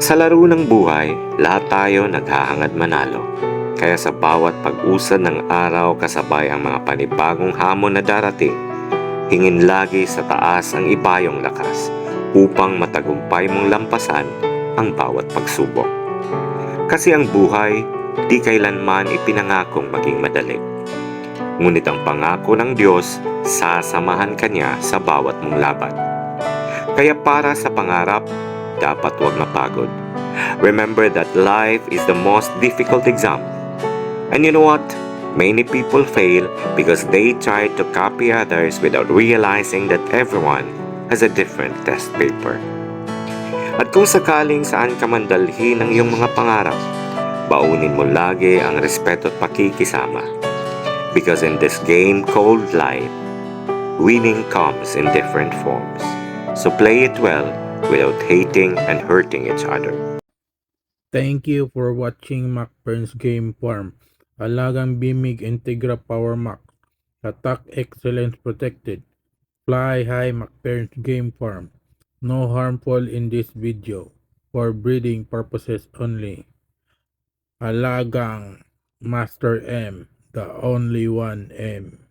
Sa laro ng buhay, lahat tayo naghahangad manalo. Kaya sa bawat pag-usad ng araw kasabay ang mga panibagong hamon na darating, hingin lagi sa taas ang ibayong lakas upang matagumpay mong lampasan ang bawat pagsubok. Kasi ang buhay, di kailanman ipinangakong maging madali. Ngunit ang pangako ng Diyos, sasamahan ka niya sa bawat mong laban. Kaya para sa pangarap, dapat huwag mapagod. Remember that life is the most difficult exam. And you know what? Many people fail because they try to copy others without realizing that everyone has a different test paper. At kung sakaling saan ka man dalhin ng iyong mga pangarap, baunin mo lagi ang respeto at pakikisama. Because in this game called life, winning comes in different forms. So play it well without hating and hurting each other. Thank you for watching MacBurn's Game Farm. Alagang Bimig Integra Power Mac. Attack Excellence Protected. Fly High MacBurn's Game Farm. No harmful in this video. For breeding purposes only. Alagang Master M. The only one M.